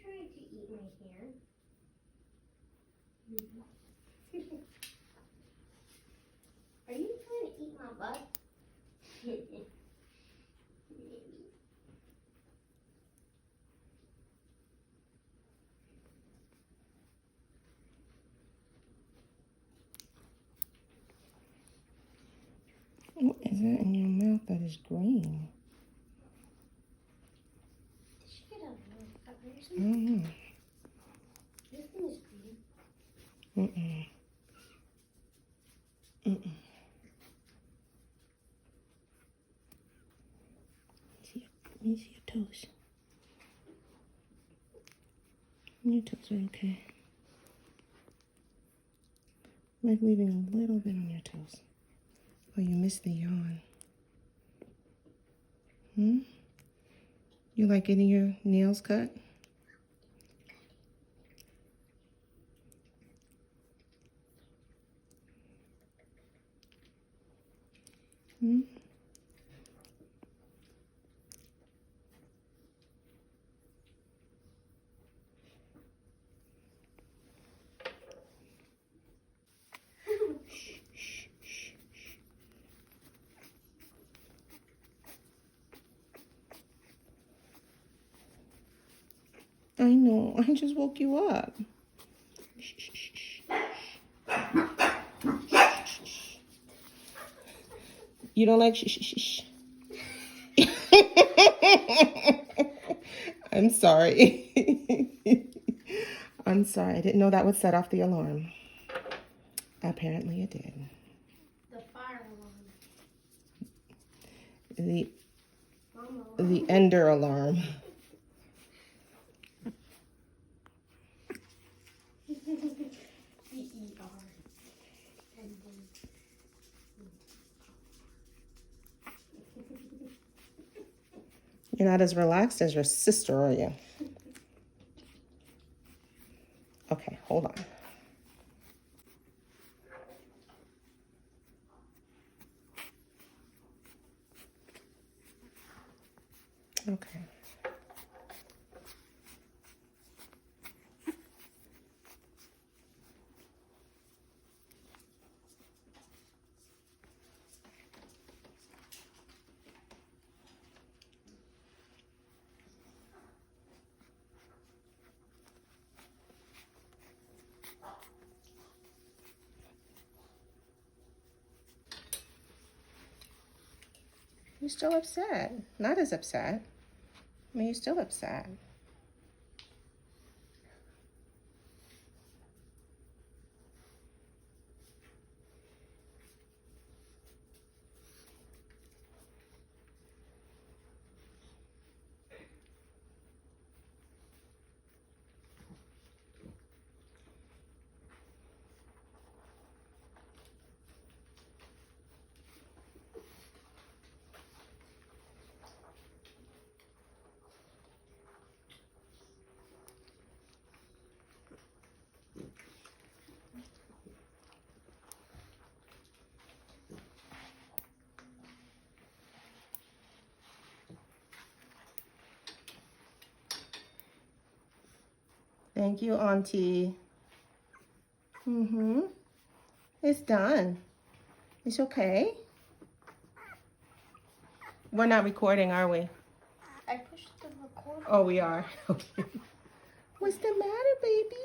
trying to eat my hair? Are you trying to eat my butt? Maybe. What is that in your mouth that is green? Shut up, motherfuckers. I don't know. This one is green. Mm-mm. Mm-mm. Let me see your toes. Your toes are okay. Like leaving a little bit on your toes. Oh, you missed the yawn. You like getting your nails cut? I know. I just woke you up. You don't like shh. I'm sorry. I'm sorry. I didn't know that would set off the alarm. Apparently it did. The fire alarm. The ender alarm. E-E-R. You're not as relaxed as your sister, are you? Okay, hold on. Okay. You're still upset. Not as upset. I mean, you're still upset. Thank you, Auntie. It's done. It's okay. We're not recording, are we? I pushed the record. Oh, we are. Okay. What's the matter, baby?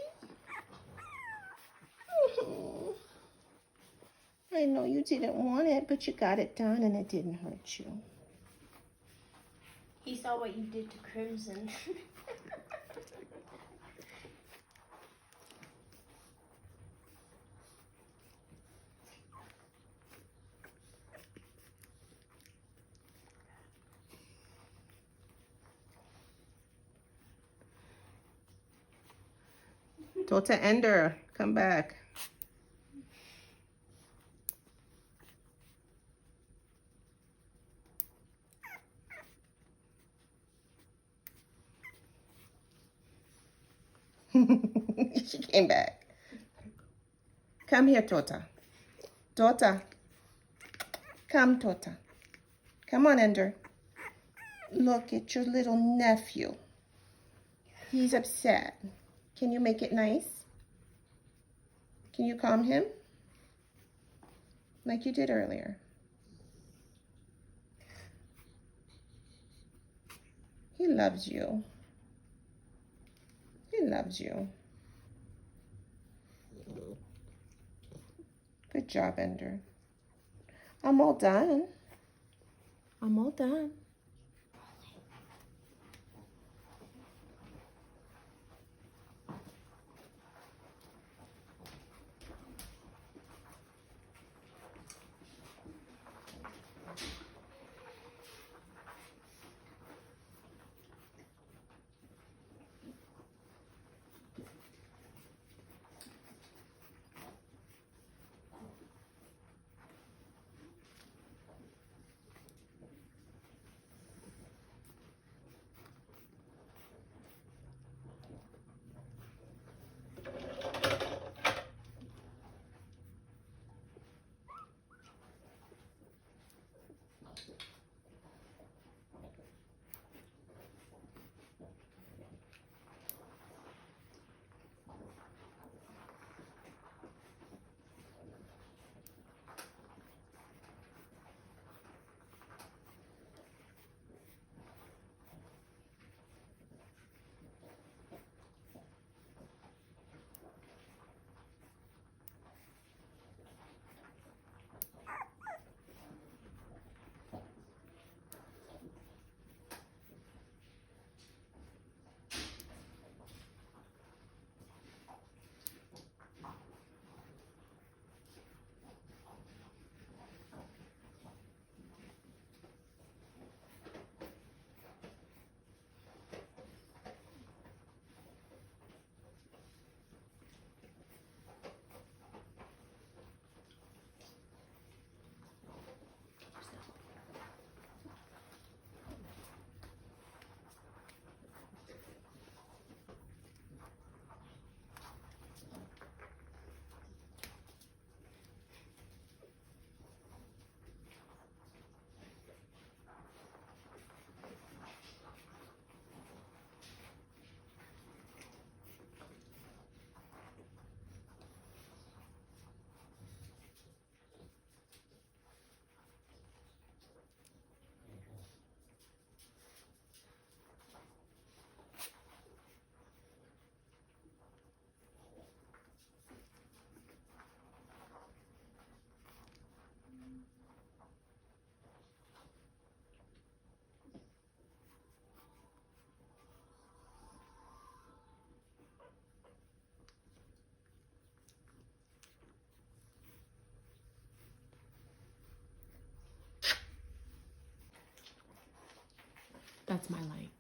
I know you didn't want it, but you got it done and it didn't hurt you. He saw what you did to Crimson. Tota Ender, come back. She came back. Come here, Tota. Tota. Come, Tota. Come on, Ender. Look at your little nephew. He's upset. Can you make it nice? Can you calm him? Like you did earlier. He loves you. He loves you. Good job, Ender. I'm all done. I'm all done. That's my light.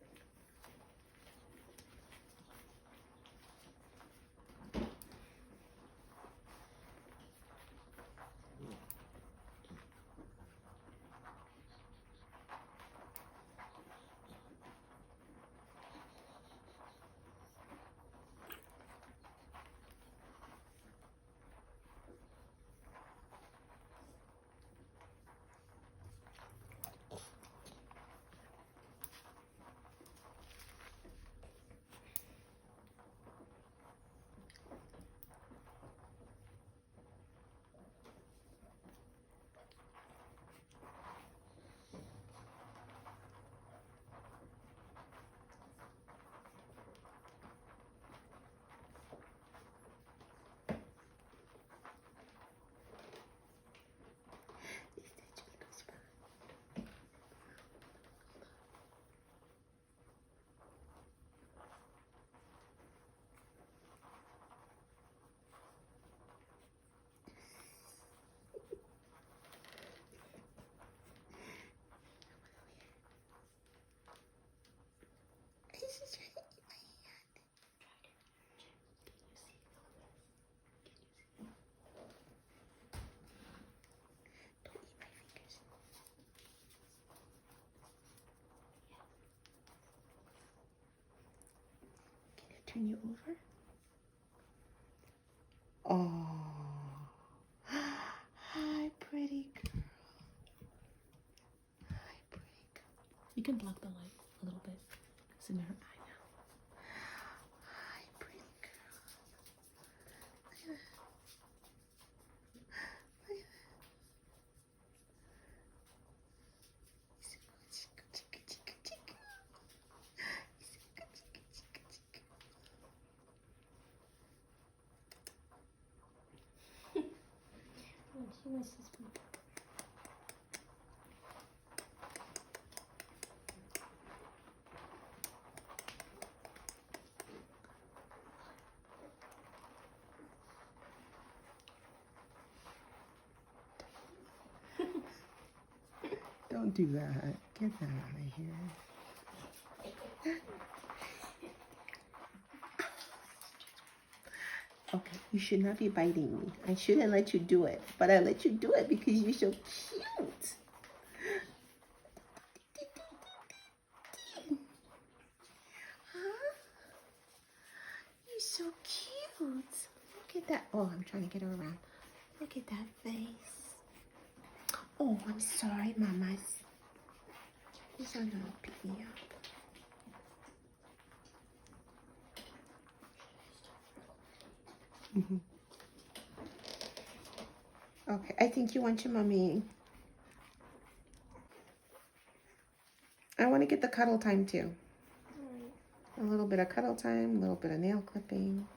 Turn you over. Oh, hi, pretty girl. Hi, pretty girl. You can block the light a little bit. It's in her eye now. Mrs. B. Don't do that. Get that out of here. Okay, you should not be biting me. I shouldn't let you do it, but I let you do it because you're so cute. Huh? You're so cute. Look at that. Oh, I'm trying to get her around. Look at that face. Oh, I'm sorry, mamas. He's not gonna pick me up. Okay, I think you want your mommy. I want to get the cuddle time too. A little bit of cuddle time, a little bit of nail clipping.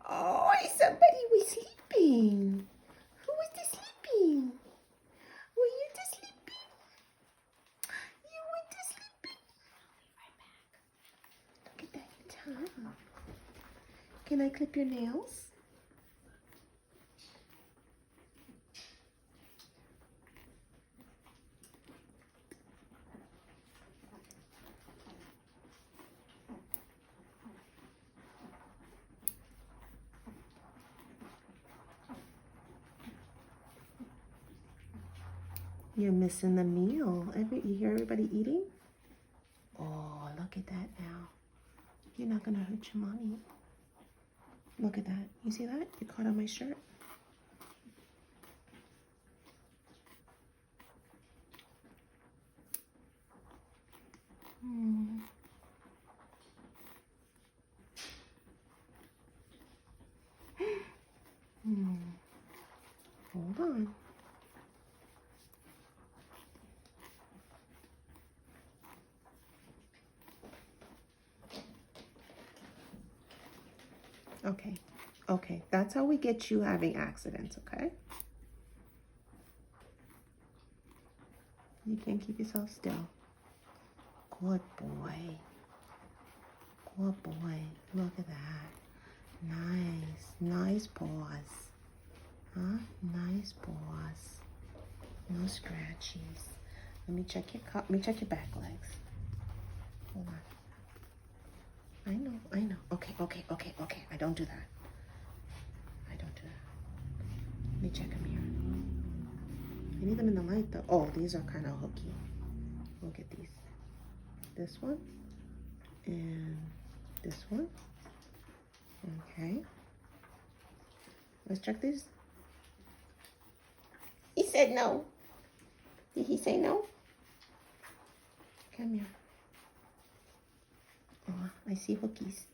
Oh, somebody was sleeping. Who was just sleeping? Were you just sleeping? You went to sleeping? Look at that tongue. Can I clip your nails? You're missing the meal. You hear everybody eating? Oh, look at that now. You're not gonna hurt your mommy. Look at that. You see that? You caught on my shirt. Hold on. Okay. Okay. That's how we get you having accidents, okay? You can't keep yourself still. Good boy. Good boy. Look at that. Nice. Nice paws. Huh? Nice paws. No scratchies. Let me check your back legs. Hold on. I know. Okay. I don't do that. Let me check them here. I need them in the light though. Oh, these are kind of hooky. Look at these. This one and this one. Okay. Let's check these. He said no. Did he say no? Come here. Oh, I see hookies.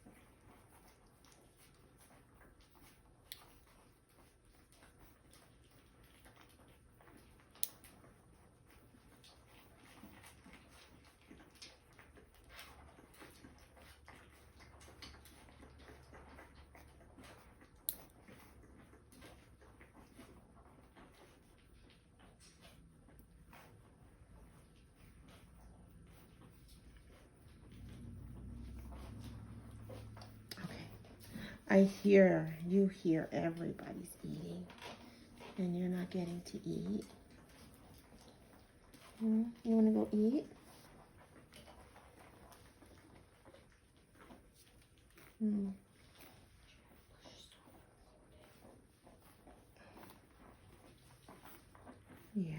You hear everybody's eating, and you're not getting to eat. You want to go eat? Yeah.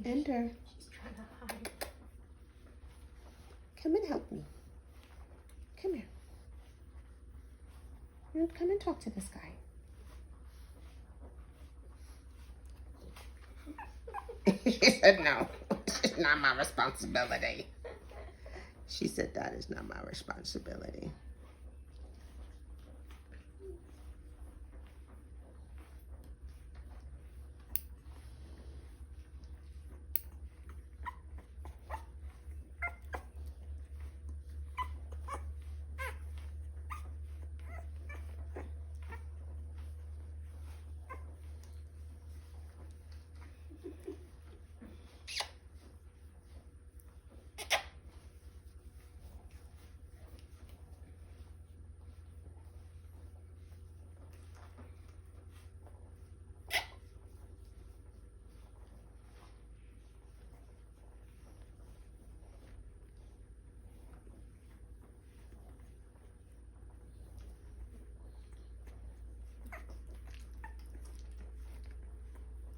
Ender, She's trying to hide. come and help me. Come here. You come and talk to this guy. She said, no, it's not my responsibility. She said, that is not my responsibility.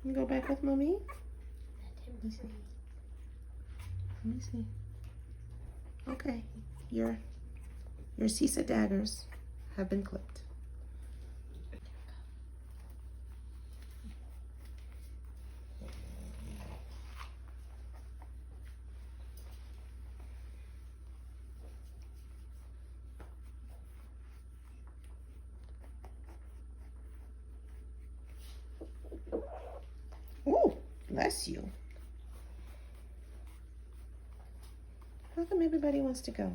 You go back with mommy? Let him free. Let me see. Okay, your Sisa daggers have been clipped. Ooh, bless you. How come everybody wants to go?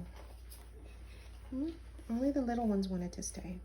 Only the little ones wanted to stay.